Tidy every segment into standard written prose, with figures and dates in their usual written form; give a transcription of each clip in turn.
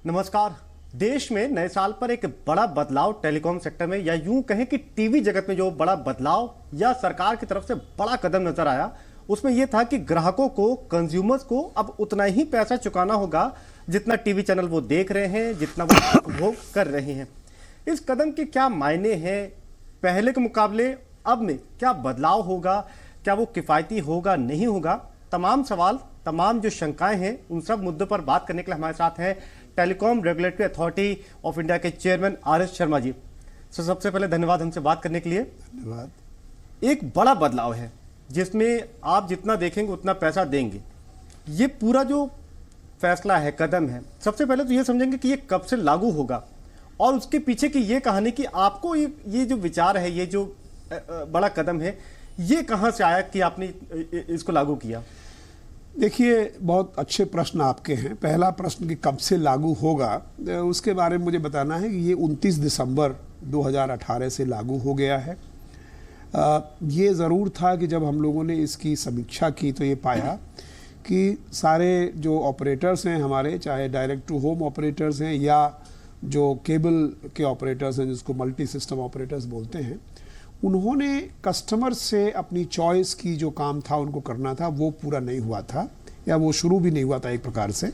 नमस्कार। देश में नए साल पर एक बड़ा बदलाव टेलीकॉम सेक्टर में, या यूं कहें कि टीवी जगत में जो बड़ा बदलाव या सरकार की तरफ से बड़ा कदम नजर आया, उसमें यह था कि ग्राहकों को, कंज्यूमर्स को अब उतना ही पैसा चुकाना होगा जितना टीवी चैनल वो देख रहे हैं, जितना वो उपभोग कर रहे हैं। इस कदम के क्या मायने हैं? पहले के मुकाबले अब में क्या बदलाव होगा? क्या वो किफायती होगा, नहीं होगा? तमाम सवाल, तमाम जो शंकाएं हैं, उन सब मुद्दों पर बात करने के लिए हमारे साथ हैं telecom regulatory authority of India के chairman RS. Sharma ji. Sir, सबसे पहले धन्यवाद हमसे बात करने के लिए। धन्यवाद। एक बड़ा बदलाव है जिसमें आप जितना देखेंगे उतना पैसा देंगे। ये पूरा जो फैसला है, कदम है, सबसे पहले तो ये समझेंगे कि ये कब से लागू होगा और उसके पीछे की ये कहानी कि आपको ये जो विचार है, ये जो बड़ा कदम है, ये कहां से आया कि आपने इसको लागू किया? देखिए, बहुत अच्छे प्रश्न आपके हैं। पहला प्रश्न कि कब से लागू होगा, उसके बारे में मुझे बताना है कि ये 29 दिसंबर 2018 से लागू हो गया है। ये ज़रूर था कि जब हम लोगों ने इसकी समीक्षा की तो ये पाया कि सारे जो ऑपरेटर्स हैं हमारे, चाहे डायरेक्ट टू होम ऑपरेटर्स हैं या जो केबल के ऑपरेटर्स हैं, जिसको मल्टी सिस्टम ऑपरेटर्स बोलते हैं, उन्होंने कस्टमर से अपनी चॉइस की जो काम था उनको करना था, वो पूरा नहीं हुआ था, या वो शुरू भी नहीं हुआ था एक प्रकार से।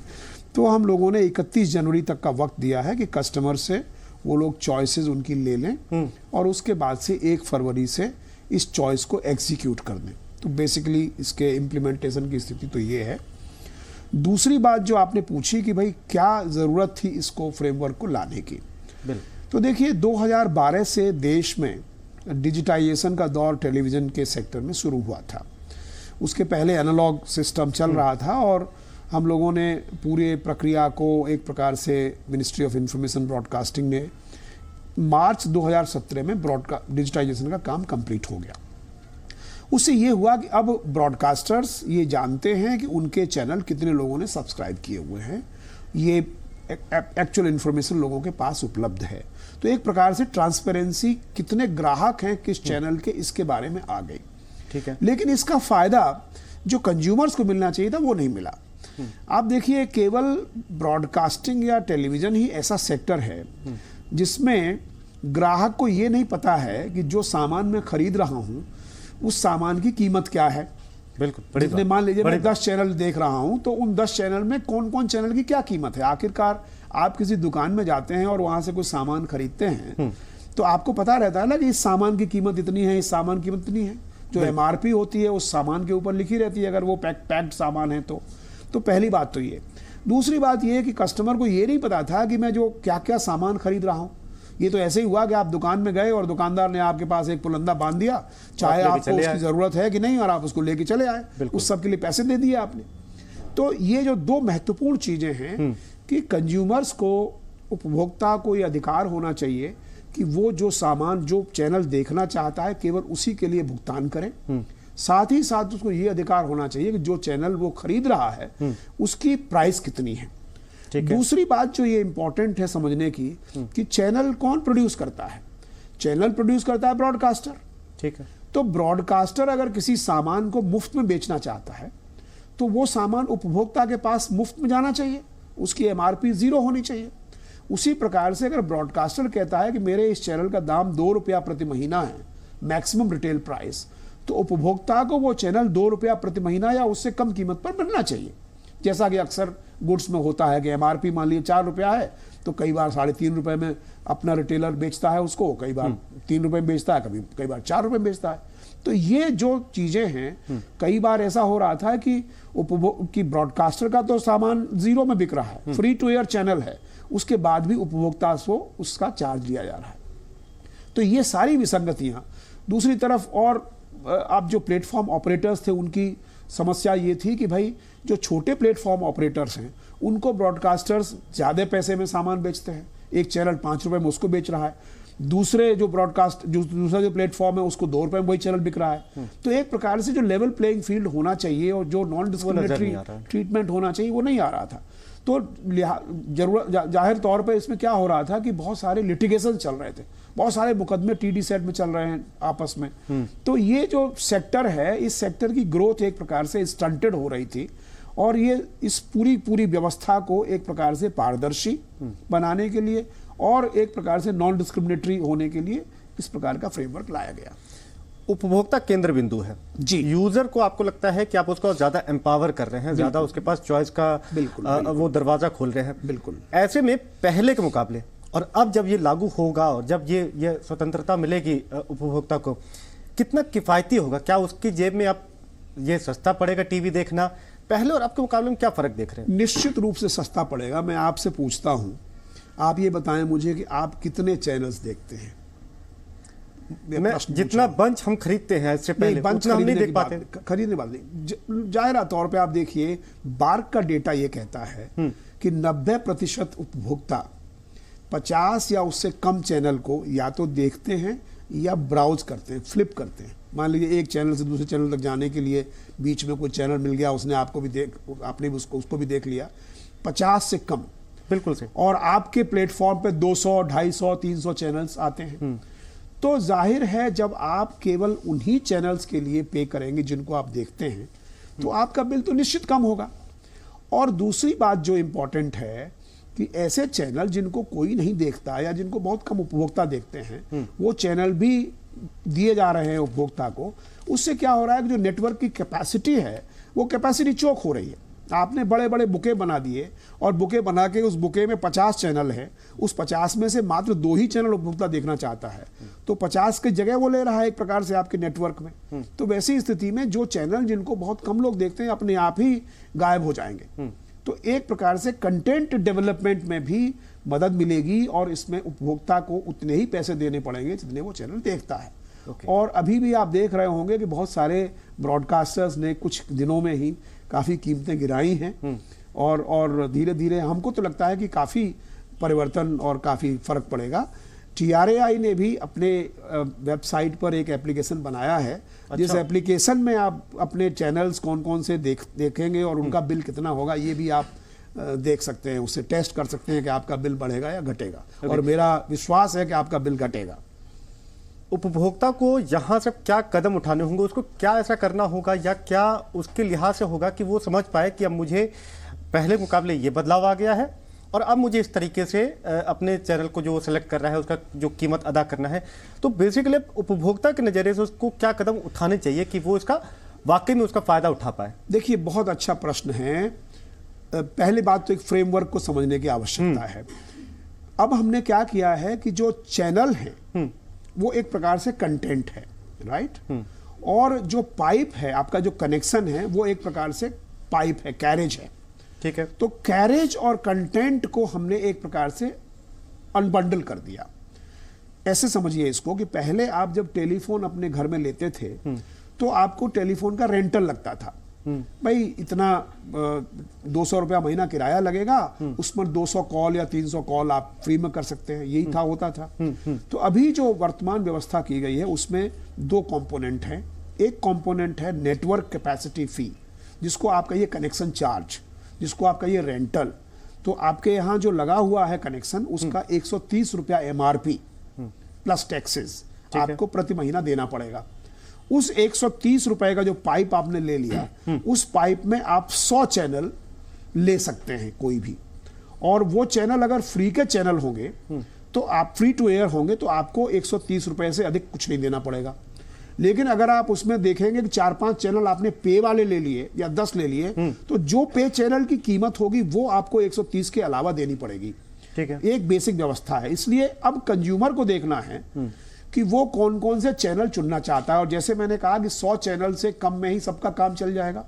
तो हम लोगों ने 31 जनवरी तक का वक्त दिया है कि कस्टमर से वो लोग चॉइसेस उनकी ले लें और उसके बाद से 1 फरवरी से इस चॉइस को एग्जीक्यूट कर दें। तो बेसिकली इसके इम्प्लीमेंटेशन की स्थिति तो ये है। दूसरी बात जो आपने पूछी कि भाई क्या ज़रूरत थी इसको, फ्रेमवर्क को लाने की, तो देखिए 2012 से देश में डिजिटाइजेशन का दौर टेलीविज़न के सेक्टर में शुरू हुआ था। उसके पहले एनालॉग सिस्टम चल रहा था और हम लोगों ने पूरे प्रक्रिया को एक प्रकार से मिनिस्ट्री ऑफ इंफॉर्मेशन ब्रॉडकास्टिंग ने मार्च 2017 में डिजिटाइजेशन का काम कंप्लीट हो गया। उससे ये हुआ कि अब ब्रॉडकास्टर्स ये जानते हैं कि उनके चैनल कितने लोगों ने सब्सक्राइब किए हुए हैं, ये एक्चुअल इन्फॉर्मेशन लोगों के पास उपलब्ध है। तो एक प्रकार से ट्रांसपेरेंसी, कितने ग्राहक हैं किस चैनल के, इसके बारे में आ गई। ठीक है। लेकिन इसका फायदा जो कंज्यूमर्स को मिलना चाहिए था वो नहीं मिला। आप देखिए, केवल ब्रॉडकास्टिंग या टेलीविजन ही ऐसा सेक्टर है जिसमें ग्राहक को ये नहीं पता है कि जो सामान मैं खरीद रहा हूं उस सामान की कीमत क्या है। बिल्कुल। जितने, मान लीजिए मैं 10 चैनल देख रहा हूं तो उन 10 चैनल में कौन कौन चैनल की क्या कीमत है। आखिरकार आप किसी दुकान में जाते हैं और वहां से कुछ सामान खरीदते हैं तो आपको पता रहता है ना कि इस सामान की कीमत इतनी है, इस सामान की कीमत इतनी है। जो MRP होती है उस सामान के ऊपर लिखी रहती है, अगर वो पैक्ड सामान है तो पहली बात तो ये। दूसरी बात ये कि कस्टमर को ये नहीं पता था कि मैं जो क्या क्या सामान खरीद रहा हूँ। ये तो ऐसे ही हुआ कि आप दुकान में गए और दुकानदार ने आपके पास एक पुलंदा बांध दिया, चाहे आपको उसकी जरूरत है कि नहीं, और आप उसको लेके चले आए, उस सब के लिए पैसे दे दिए आपने। तो ये जो 2 महत्वपूर्ण चीजें हैं कि कंज्यूमर्स को, उपभोक्ता को ये अधिकार होना चाहिए कि वो जो सामान, जो चैनल देखना चाहता है, केवल उसी के लिए भुगतान करें। साथ ही साथ उसको ये अधिकार होना चाहिए कि जो चैनल वो खरीद रहा है उसकी प्राइस कितनी है। दूसरी बात जो ये इंपॉर्टेंट है समझने की कि चैनल कौन प्रोड्यूस करता है। चैनल प्रोड्यूस करता है ब्रॉडकास्टर। ठीक है। तो ब्रॉडकास्टर अगर किसी सामान को मुफ्त में बेचना चाहता है तो वो सामान उपभोक्ता के पास मुफ्त में जाना चाहिए, उसकी MRP 0 होनी चाहिए। उसी प्रकार से अगर ब्रॉडकास्टर कहता है कि मेरे इस चैनल का दाम 2 रुपया प्रति महीना है, मैक्सिमम रिटेल प्राइस, तो उपभोक्ता को वो चैनल 2 रुपया प्रति महीना या उससे कम कीमत पर मिलना चाहिए। जैसा कि अक्सर गुड्स में होता है कि MRP मान लीजिए 4 रुपया है तो कई बार 3.5 रुपये में अपना रिटेलर बेचता है उसको, कई बार 3 रुपये में बेचता है, कई बार 4 रुपये में बेचता है। तो ये जो चीजें हैं, कई बार ऐसा हो रहा था कि ब्रॉडकास्टर का तो सामान 0 में बिक रहा है, फ्री टू एयर चैनल है, उसके बाद भी उपभोक्ता को उसका चार्ज लिया जा रहा है। तो ये सारी विसंगतियां। दूसरी तरफ और आप जो प्लेटफॉर्म ऑपरेटर्स थे उनकी समस्या ये थी कि भाई जो छोटे प्लेटफॉर्म ऑपरेटर्स हैं उनको ब्रॉडकास्टर्स ज़्यादा पैसे में सामान बेचते हैं। एक चैनल 5 रुपये में उसको बेच रहा है, दूसरा जो प्लेटफॉर्म है उसको 2 रुपये में वही चैनल बिक रहा है। तो एक प्रकार से जो लेवल प्लेइंग फील्ड होना चाहिए और जो नॉन डिस्क्रिमिनेटरी ट्रीटमेंट होना चाहिए वो नहीं आ रहा था। तो जाहिर तौर पर इसमें क्या हो रहा था कि बहुत सारे लिटिगेशन चल रहे थे, बहुत सारे मुकदमे TD सेट में चल रहे हैं आपस में। तो ये जो सेक्टर है, इस सेक्टर की ग्रोथ एक प्रकार से स्टंटेड हो रही थी और ये इस पूरी व्यवस्था को एक प्रकार से पारदर्शी बनाने के लिए और एक प्रकार से नॉन डिस्क्रिमिनेटरी होने के लिए इस प्रकार का फ्रेमवर्क लाया गया। उपभोक्ता केंद्र बिंदु है जी। यूजर को आपको लगता है कि आप उसको ज्यादा एम्पावर कर रहे हैं, ज्यादा उसके पास चॉइस का बिल्कुल। वो दरवाजा खोल रहे हैं। बिल्कुल। ऐसे में पहले के मुकाबले और अब जब ये लागू होगा और जब ये स्वतंत्रता मिलेगी उपभोक्ता को, कितना किफायती होगा? क्या उसकी जेब में आप ये सस्ता पड़ेगा टीवी देखना? पहले और अब के मुकाबले में क्या फर्क देख रहे हैं? निश्चित रूप से सस्ता पड़ेगा। मैं आपसे पूछता हूं, आप ये बताएं मुझे कि आप कितने चैनल्स देखते हैं? मैं जितना बंच हम खरीदते हैं इससे पहले उतना हम नहीं देख पाते। खरीदने बात नहीं, जाहिर तौर पे आप देखिए बार्क का डेटा ये कहता है कि 90% उपभोक्ता 50 या उससे कम चैनल को या तो देखते हैं या ब्राउज करते हैं, फ्लिप करते हैं। मान लीजिए एक चैनल से दूसरे चैनल तक जाने के लिए बीच में कोई चैनल मिल गया, उसने आपको भी आपने भी उसको भी देख लिया। 50 से कम, बिल्कुल से। और आपके प्लेटफॉर्म पे 200, 250, 300 चैनल्स आते हैं। तो जाहिर है जब आप केवल उन्हीं चैनल्स के लिए पे करेंगे जिनको आप देखते हैं, तो आपका बिल तो निश्चित कम होगा। और दूसरी बात जो इंपॉर्टेंट है कि ऐसे चैनल जिनको कोई नहीं देखता या जिनको बहुत कम उपभोक्ता देखते हैं, वो चैनल भी दिए जा रहे हैं उपभोक्ता को। उससे क्या हो रहा है कि जो नेटवर्क की कैपेसिटी है वो कैपेसिटी चोक हो रही है। आपने बड़े बड़े बुके बना दिए और बुके बना के उस बुके में 50 चैनल है, उस 50 में से मात्र 2 ही चैनल उपभोक्ता देखना चाहता है, तो 50 की जगह वो ले रहा है एक प्रकार से आपके नेटवर्क में। तो वैसी स्थिति में जो चैनल जिनको बहुत कम लोग देखते हैं अपने आप ही गायब हो जाएंगे। तो एक प्रकार से कंटेंट डेवलपमेंट में भी मदद मिलेगी और इसमें उपभोक्ता को उतने ही पैसे देने पड़ेंगे जितने वो चैनल देखता है। और अभी भी आप देख रहे होंगे कि बहुत सारे ब्रॉडकास्टर्स ने कुछ दिनों में ही काफ़ी कीमतें गिराई हैं और धीरे धीरे हमको तो लगता है कि काफ़ी परिवर्तन और काफ़ी फर्क पड़ेगा। TRAI ने भी अपने वेबसाइट पर एक एप्लीकेशन बनाया है। अच्छा। जिस एप्लीकेशन में आप अपने चैनल्स कौन कौन से देखेंगे और उनका बिल कितना होगा ये भी आप देख सकते हैं, उससे टेस्ट कर सकते हैं कि आपका बिल बढ़ेगा या घटेगा। और मेरा विश्वास है कि आपका बिल घटेगा। उपभोक्ता को यहाँ से क्या कदम उठाने होंगे, उसको क्या ऐसा करना होगा या क्या उसके लिहाज से होगा कि वो समझ पाए कि अब मुझे पहले मुकाबले ये बदलाव आ गया है और अब मुझे इस तरीके से अपने चैनल को जो सेलेक्ट कर रहा है उसका जो कीमत अदा करना है। तो बेसिकली उपभोक्ता के नज़रिए से उसको क्या कदम उठाने चाहिए कि वो इसका वाकई में उसका फायदा उठा पाए? देखिए, बहुत अच्छा प्रश्न है। पहली बात तो एक फ्रेमवर्क को समझने की आवश्यकता है। अब हमने क्या किया है कि जो चैनल है वो एक प्रकार से कंटेंट है, राइट? और जो पाइप है, आपका जो कनेक्शन है, वो एक प्रकार से पाइप है, कैरेज है। ठीक है। तो कैरेज और कंटेंट को हमने एक प्रकार से अनबंडल कर दिया। ऐसे समझिए इसको कि पहले आप जब टेलीफोन अपने घर में लेते थे तो आपको टेलीफोन का रेंटल लगता था। भाई इतना 200 रुपया महीना किराया लगेगा, उसमें 200 कॉल या 300 कॉल आप फ्री में कर सकते हैं, यही था होता था। तो अभी जो वर्तमान व्यवस्था की गई है उसमें 2 कंपोनेंट हैं। एक कंपोनेंट है नेटवर्क कैपेसिटी फी, जिसको आपका ये कनेक्शन चार्ज, जिसको आपका ये रेंटल, तो आपके यहाँ जो लगा हुआ है कनेक्शन उसका 130 रुपया MRP प्लस टैक्सेस आपको प्रति महीना देना पड़ेगा। उस 130 रुपए का जो पाइप आपने ले लिया, उस पाइप में आप 100 चैनल ले सकते हैं कोई भी। और वो चैनल अगर फ्री के चैनल होंगे तो आप फ्री टू एयर होंगे तो आपको 130 रुपए से अधिक कुछ नहीं देना पड़ेगा। लेकिन अगर आप उसमें देखेंगे कि 4-5 चैनल आपने पे वाले ले लिए या 10 ले लिए, तो जो पे चैनल की कीमत होगी वो आपको 130 के अलावा देनी पड़ेगी। ठीक है। एक बेसिक व्यवस्था है। इसलिए अब कंज्यूमर को देखना है कि वो कौन कौन से चैनल चुनना चाहता है। और जैसे मैंने कहा कि 100 चैनल से कम में ही सबका काम चल जाएगा।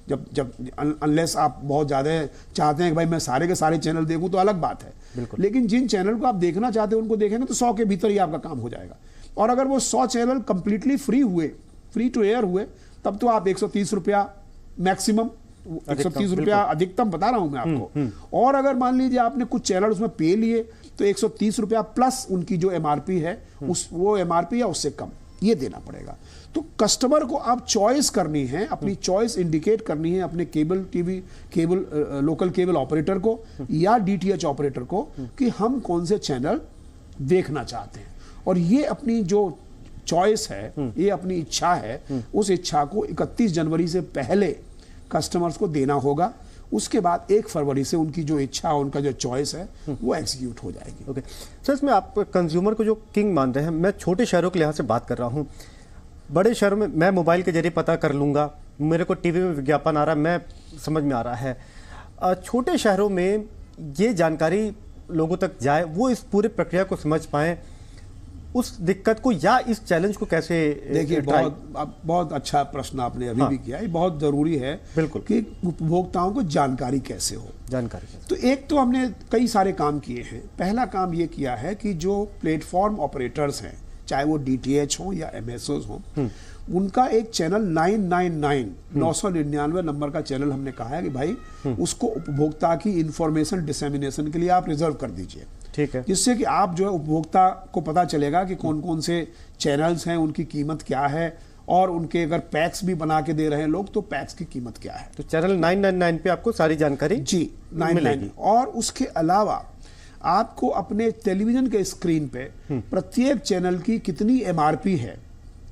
जब अनलेस आप बहुत ज़्यादा चाहते हैं कि भाई मैं सारे के सारे चैनल देखूं तो अलग बात है। लेकिन जिन चैनल को आप देखना चाहते हैं उनको देखेंगे तो 100 के भीतर ही आपका काम हो जाएगा। और अगर वो 100 चैनल कंप्लीटली फ्री हुए, फ्री टू एयर हुए, तब तो आप 130 रुपया मैक्सिमम, 130 रुपया अधिकतम बता रहा हूं मैं आपको। और अगर मान लीजिए आपने कुछ चैनल उसमें पे लिए तो 130 रुपया प्लस उनकी जो MRP है वो MRP या उससे कम ये देना पड़ेगा। तो कस्टमर को आप चॉइस करनी है, अपनी चॉइस इंडिकेट करनी है अपने लोकल केबल ऑपरेटर को या DTH ऑपरेटर को कि हम कौन से चैनल देखना चाहते हैं। और ये अपनी जो चॉइस है, ये अपनी इच्छा है, उस इच्छा को 31 जनवरी से पहले कस्टमर्स को देना होगा। उसके बाद 1 फरवरी से उनकी जो इच्छा, उनका जो चॉइस है वो एग्जीक्यूट हो जाएगी। ओके सर, इसमें आप कंज्यूमर को जो किंग मान रहे हैं, मैं छोटे शहरों के लिहाज से बात कर रहा हूँ। बड़े शहरों में मैं मोबाइल के जरिए पता कर लूँगा, मेरे को टीवी में विज्ञापन आ रहा है, मैं समझ में आ रहा है। छोटे शहरों में ये जानकारी लोगों तक जाए, वो इस पूरे प्रक्रिया को समझ पाएँ, उस दिक्कत को या इस चैलेंज को कैसे? देखिए, बहुत अच्छा प्रश्न आपने अभी भी किया। ये बहुत जरूरी है बिल्कुल कि उपभोक्ताओं को जानकारी कैसे हो। तो एक तो हमने कई सारे काम किए हैं। पहला काम ये किया है कि जो प्लेटफॉर्म ऑपरेटर्स हैं, चाहे वो DTH हो या MSOs हो, उनका एक चैनल 999 नंबर का चैनल हमने कहा है कि भाई उसको उपभोक्ता की इंफॉर्मेशन डिसेमिनेशन के लिए आप रिजर्व कर दीजिए। ठीक है, जिससे कि आप जो है उपभोक्ता को पता चलेगा कि कौन कौन से चैनल्स हैं, उनकी कीमत क्या है, और उनके अगर पैक्स भी बना के दे रहे हैं लोग तो पैक्स की कीमत क्या है। तो चैनल 999 पे आपको सारी जानकारी जी 999। और उसके अलावा आपको अपने टेलीविजन के स्क्रीन पे प्रत्येक चैनल की कितनी MRP है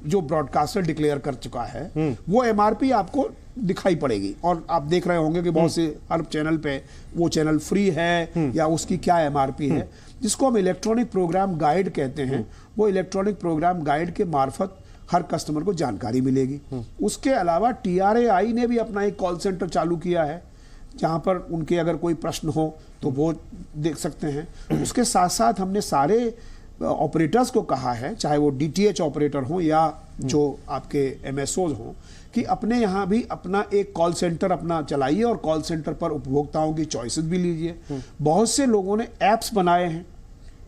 जो ब्रॉडकास्टर डिक्लेयर कर चुका है, वो MRP आपको दिखाई पड़ेगी। और आप देख रहे होंगे कि बहुत से हर चैनल पे वो चैनल फ्री है या उसकी क्या MRP है, जिसको हम इलेक्ट्रॉनिक प्रोग्राम गाइड कहते हैं। वो इलेक्ट्रॉनिक प्रोग्राम गाइड के मार्फत हर कस्टमर को जानकारी मिलेगी। उसके अलावा TRAI ने भी अपना एक कॉल सेंटर चालू किया है, जहां पर उनके अगर कोई प्रश्न हो तो वो देख सकते हैं। उसके साथ साथ हमने सारे ऑपरेटर्स को कहा है, चाहे वो DTH ऑपरेटर हो या जो आपके MSOs हो, कि अपने यहाँ भी अपना एक कॉल सेंटर अपना चलाइए और कॉल सेंटर पर उपभोक्ताओं की चॉइसेस भी लीजिए। बहुत से लोगों ने ऐप्स बनाए हैं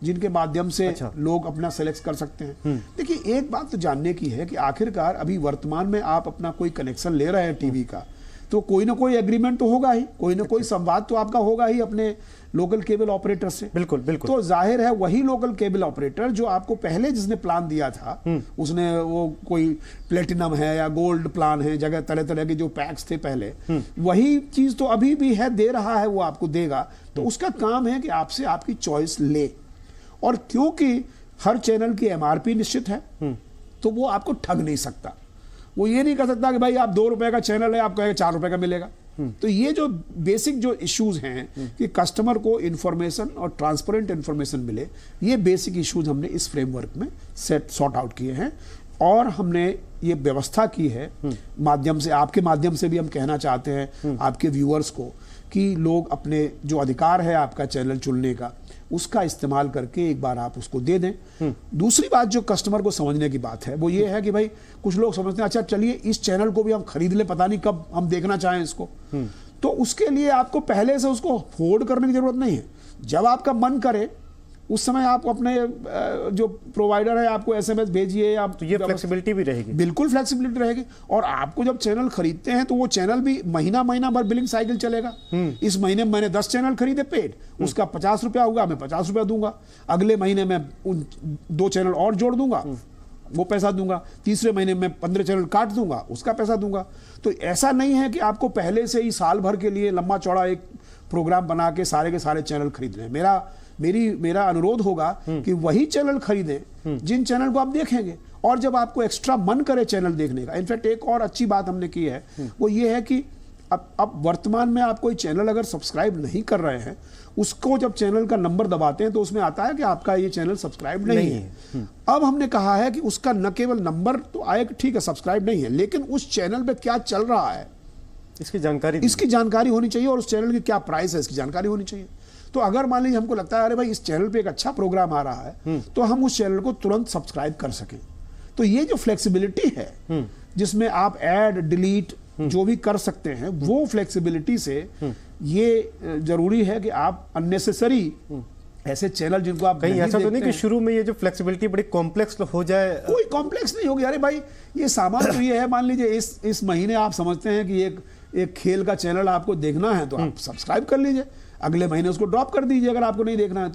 जिनके माध्यम से लोग अपना सेलेक्ट कर सकते हैं। देखिए, एक बात तो जानने की है कि आखिरकार अभी वर्तमान में आप अपना कोई कनेक्शन ले रहे हैं टीवी का, तो कोई ना कोई एग्रीमेंट तो होगा ही, कोई ना कोई संवाद तो आपका होगा ही अपने लोकल केबल ऑपरेटर से। बिल्कुल बिल्कुल। तो जाहिर है वही लोकल केबल ऑपरेटर जो आपको पहले जिसने प्लान दिया था, उसने वो कोई प्लेटिनम है या गोल्ड प्लान है, जगह तरह तरह के जो पैक्स थे पहले, वही चीज तो अभी भी है, दे रहा है, वो आपको देगा। तो उसका काम है कि आपसे आपकी चॉइस ले। और क्योंकि हर चैनल की MRP निश्चित है, तो वो आपको ठग नहीं सकता। वो ये नहीं कर सकता कि भाई आप 2 रुपए का चैनल है, आपको 4 रुपए का मिलेगा। तो ये जो बेसिक जो इश्यूज हैं कि कस्टमर को इंफॉर्मेशन और ट्रांसपेरेंट इंफॉर्मेशन मिले, ये बेसिक इश्यूज हमने इस फ्रेमवर्क में सॉर्ट आउट किए हैं। और हमने ये व्यवस्था की है माध्यम से, आपके माध्यम से भी हम कहना चाहते हैं आपके व्यूअर्स को कि लोग अपने जो अधिकार है आपका चैनल चुनने का, उसका इस्तेमाल करके एक बार आप उसको दे दें। दूसरी बात जो कस्टमर को समझने की बात है वो ये है कि भाई कुछ लोग समझते हैं अच्छा चलिए इस चैनल को भी हम खरीद ले, पता नहीं कब हम देखना चाहें इसको। तो उसके लिए आपको पहले से उसको होल्ड करने की जरूरत नहीं है। जब आपका मन करे उस समय आप अपने जो प्रोवाइडर है आपको SMS भेजिए। आप तो ये फ्लेक्सिबिलिटी भी रहेगी, बिल्कुल फ्लेक्सिबिलिटी रहेगी। और आपको जब चैनल खरीदते हैं तो वो चैनल भी महीना भर बिलिंग साइकिल चलेगा। इस महीने मैंने 10 चैनल खरीदे पेड, उसका 50 रुपया होगा, मैं 50 रुपया दूंगा। अगले महीने में उन 2 चैनल और जोड़ दूंगा, वो पैसा दूंगा। तीसरे महीने में 15 चैनल काट दूंगा, उसका पैसा दूंगा। तो ऐसा नहीं है कि आपको पहले से ही साल भर के लिए लंबा चौड़ा एक प्रोग्राम बना के सारे चैनल खरीद लें। मेरा अनुरोध होगा कि वही चैनल खरीदें जिन चैनल को आप देखेंगे। और जब आपको एक्स्ट्रा मन करे चैनल देखने का, इनफैक्ट एक और अच्छी बात हमने की है वो ये है कि अब वर्तमान में आप कोई चैनल अगर सब्सक्राइब नहीं कर रहे हैं, उसको जब चैनल का नंबर दबाते हैं तो उसमें आता है कि आपका ये चैनल सब्सक्राइब नहीं है। अब हमने कहा है कि उसका न केवल नंबर तो आएगा, ठीक है सब्सक्राइब नहीं है, लेकिन उस चैनल पे क्या चल रहा है इसकी जानकारी होनी चाहिए, और उस चैनल की क्या प्राइस है इसकी जानकारी होनी चाहिए। तो अगर मान लीजिए हमको लगता है अरे भाई इस चैनल पे एक अच्छा प्रोग्राम आ रहा है, तो हम उस चैनल को तुरंत सब्सक्राइब कर सकें। तो ये जो फ्लेक्सिबिलिटी है जिसमें आप ऐड डिलीट जो भी कर सकते हैं, वो फ्लेक्सिबिलिटी से ये जरूरी है कि आप अननेसेसरी ऐसे चैनल जिनको आप कहीं ऐसा तो नहीं कि शुरू में ये जो फ्लेक्सिबिलिटी बड़ी कॉम्प्लेक्स हो जाए? कोई कॉम्प्लेक्स नहीं होगी। अरे भाई ये सामान तो ये है, मान लीजिए इस महीने आप समझते हैं कि एक खेल का चैनल आपको देखना है तो आप सब्सक्राइब कर लीजिए, अगले महीने उसको ड्रॉप कर दीजिए अगर आपको नहीं देखना है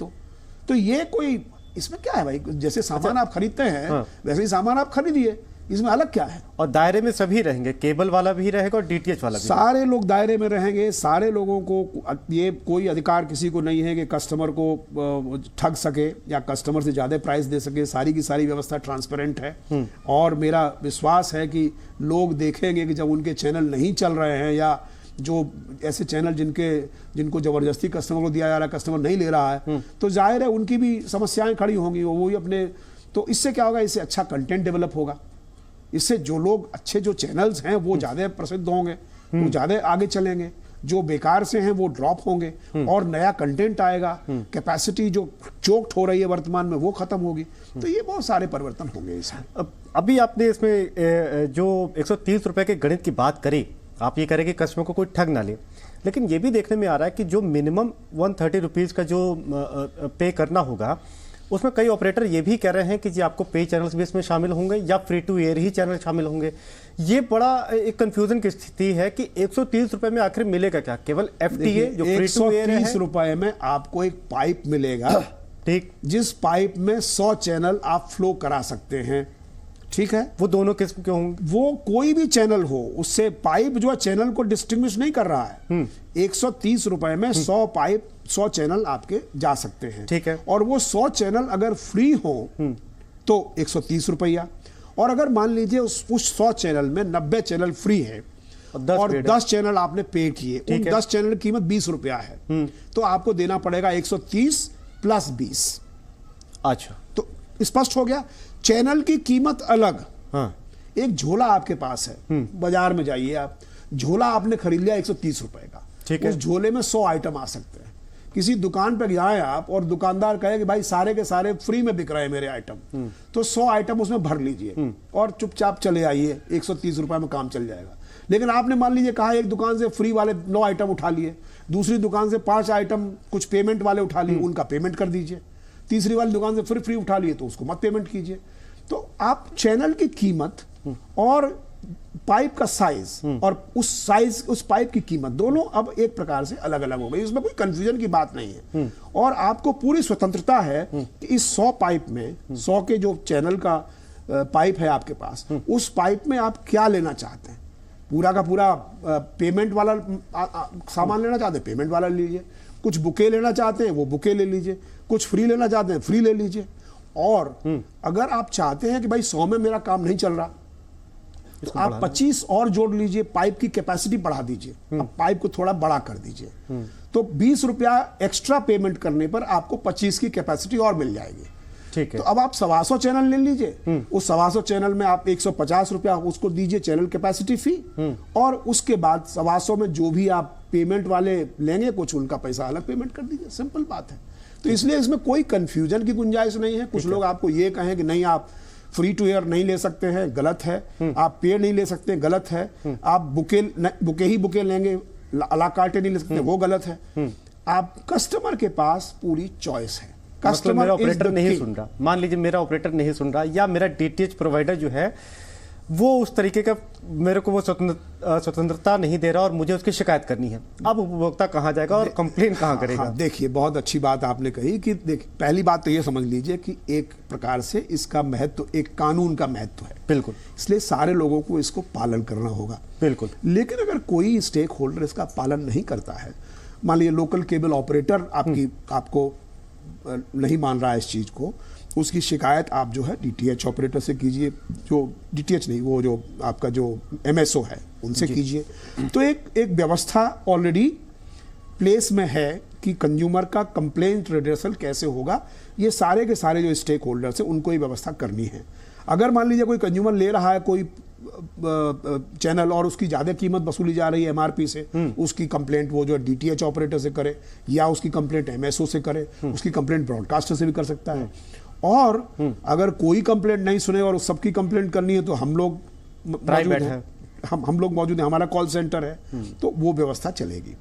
तो ये कोई इसमें क्या है भाई, जैसे सामान आप खरीदते हैं वैसे ही सामान आप खरीदिए। इसमें अलग क्या है? और दायरे में सभी रहेंगे, केबल वाला भी रहेगा और डीटीएच वाला भी। सारे लोग दायरे में रहेंगे, सारे लोगों को ये कोई अधिकार किसी को नहीं है कि कस्टमर को ठग सके या कस्टमर से ज़्यादा प्राइस दे सके। सारी की सारी व्यवस्था ट्रांसपेरेंट है और मेरा विश्वास है कि लोग देखेंगे कि जब उनके चैनल नहीं चल रहे हैं या जो ऐसे चैनल जिनको जबरदस्ती कस्टमर को दिया जा रहा है, कस्टमर नहीं ले रहा है, तो जाहिर है उनकी भी समस्याएं खड़ी होंगी, वो भी अपने। तो इससे क्या होगा? इससे अच्छा कंटेंट डेवलप होगा, इससे जो लोग अच्छे जो चैनल्स हैं वो ज़्यादा प्रसिद्ध होंगे, वो ज़्यादा आगे चलेंगे, जो बेकार से हैं वो ड्रॉप होंगे और नया कंटेंट आएगा, कैपेसिटी जो चोक्ड हो रही है वर्तमान में वो खत्म होगी। तो ये बहुत सारे परिवर्तन होंगे इसमें। अभी आपने इसमें जो 130 रुपए के गणित की बात करी, आप ये करें कि कस्टमर को कोई ठग ना ले, लेकिन ये भी देखने में आ रहा है कि जो मिनिमम 130 रुपीज़ का जो पे करना होगा, उसमें कई ऑपरेटर ये भी कह रहे हैं कि जी आपको पे चैनल्स भी इसमें शामिल होंगे या फ्री टू एयर ही चैनल शामिल होंगे। ये बड़ा एक कंफ्यूजन की स्थिति है कि 130 रुपए में आखिर मिलेगा क्या? केवल एफटीए जो फ्री टू एयर है, 130 रुपए में आपको एक पाइप मिलेगा, ठीक, जिस पाइप में 100 चैनल आप फ्लो करा सकते हैं, ठीक है? वो दोनों किस्म के होंगे, वो कोई भी चैनल हो, उससे पाइप जो है चैनल को डिस्टिंग्विश नहीं कर रहा है। 130 रुपए में 100 पाइप 100 चैनल आपके जा सकते हैं, ठीक है। और वो 100 चैनल अगर फ्री हो तो 130 रुपया, और अगर मान लीजिए उस 100 चैनल में 90 चैनल फ्री है और 10 चैनल आपने पे किए, उन 10 चैनल की कीमत 20 रुपया है, तो आपको देना पड़ेगा 130 प्लस 20। अच्छा, तो स्पष्ट हो गया, चैनल की कीमत अलग। हाँ। एक झोला आपके पास है, बाजार में जाइए आप, झोला आपने खरीद लिया 130 रुपए का, ठीक है। उस झोले में 100 आइटम आ सकते हैं। किसी दुकान पर जाए आप और दुकानदार कहे कि भाई सारे के सारे फ्री में बिक रहे हैं मेरे आइटम, तो 100 आइटम उसमें भर लीजिए और चुपचाप चले आइए, 130 रुपए में काम चल जाएगा। लेकिन आपने मान लीजिए कहा एक दुकान से फ्री वाले 9 आइटम उठा लिए, दूसरी दुकान से 5 आइटम कुछ पेमेंट वाले उठा लिए, उनका पेमेंट कर दीजिए, तीसरी वाली दुकान से फिर फ्री उठा लिए तो उसको मत पेमेंट कीजिए। तो आप चैनल की कीमत और पाइप का साइज और उस पाइप की कीमत दोनों अब एक प्रकार से अलग अलग हो गई, इसमें कोई कंफ्यूजन की बात नहीं है। और आपको पूरी स्वतंत्रता है कि इस 100 पाइप में 100 के जो चैनल का पाइप है आपके पास, उस पाइप में आप क्या लेना चाहते हैं। पूरा का पूरा पेमेंट वाला सामान लेना चाहते हैं, पेमेंट वाला लीजिए, कुछ बुके लेना चाहते हैं वो बुके ले लीजिए, कुछ फ्री लेना चाहते हैं फ्री ले लीजिए। और अगर आप चाहते हैं कि भाई 100 में मेरा काम नहीं चल रहा, तो आप 25 और जोड़ लीजिए, पाइप की कैपेसिटी बढ़ा दीजिए, अब पाइप को थोड़ा बड़ा कर दीजिए, तो 20 रुपया एक्स्ट्रा पेमेंट करने पर आपको 25 की कैपेसिटी और मिल जाएगी, ठीक है। तो अब आप 125 चैनल ले लीजिए, उस 125 चैनल में आप 150 रुपया उसको दीजिए चैनल कैपेसिटी फी, और उसके बाद 125 में जो भी आप पेमेंट वाले लेंगे कुछ उनका पैसा अलग पेमेंट कर दीजिए, सिंपल बात है। तो इसलिए इसमें कोई कंफ्यूजन की गुंजाइश नहीं है। कुछ लोग आपको ये कहें कि नहीं आप फ्री टू एयर नहीं ले सकते हैं, गलत है, आप पे नहीं ले सकते, गलत है, आप बुके लेंगे, अला कार्टे नहीं ले सकते, वो गलत है। आप कस्टमर के पास पूरी चॉइस है। मतलब मेरा ऑपरेटर नहीं सुन रहा, मान लीजिए मेरा ऑपरेटर नहीं सुन रहा या मेरा डीटीएच प्रोवाइडर जो है वो उस तरीके का मेरे को वो स्वतंत्रता नहीं दे रहा और मुझे उसकी शिकायत करनी है, अब उपभोक्ता कहाँ जाएगा और कंप्लेन कहाँ करेगा? हाँ, देखिए बहुत अच्छी बात आपने कही कि देखिए पहली बात तो ये समझ लीजिए कि एक प्रकार से इसका महत्व एक कानून का महत्व है, बिल्कुल, इसलिए सारे लोगों को इसको पालन करना होगा, बिल्कुल। लेकिन अगर कोई स्टेक होल्डर इसका पालन नहीं करता है, मान लीजिए लोकल केबल ऑपरेटर आपको नहीं मान रहा है इस चीज को, उसकी शिकायत आप जो है डीटीएच ऑपरेटर से कीजिए, जो डीटीएच नहीं वो जो आपका जो एमएसओ है उनसे कीजिए। तो एक व्यवस्था ऑलरेडी प्लेस में है कि कंज्यूमर का कंप्लेंट रिड्रेसल कैसे होगा, ये सारे के सारे जो स्टेक होल्डर्स हैं उनको ये व्यवस्था करनी है। अगर मान लीजिए कोई कंज्यूमर ले रहा है कोई चैनल और उसकी ज्यादा कीमत वसूली जा रही है एमआरपी से, उसकी कंप्लेंट वो जो डीटीएच ऑपरेटर से करे या उसकी कंप्लेंट एमएसओ से करे, उसकी कंप्लेंट ब्रॉडकास्टर से भी कर सकता है। और अगर कोई कंप्लेंट नहीं सुने और सबकी कंप्लेंट करनी है तो हम लोग मौजूद हैं, हम लोग मौजूद हैं, हमारा कॉल सेंटर है, तो वो व्यवस्था चलेगी।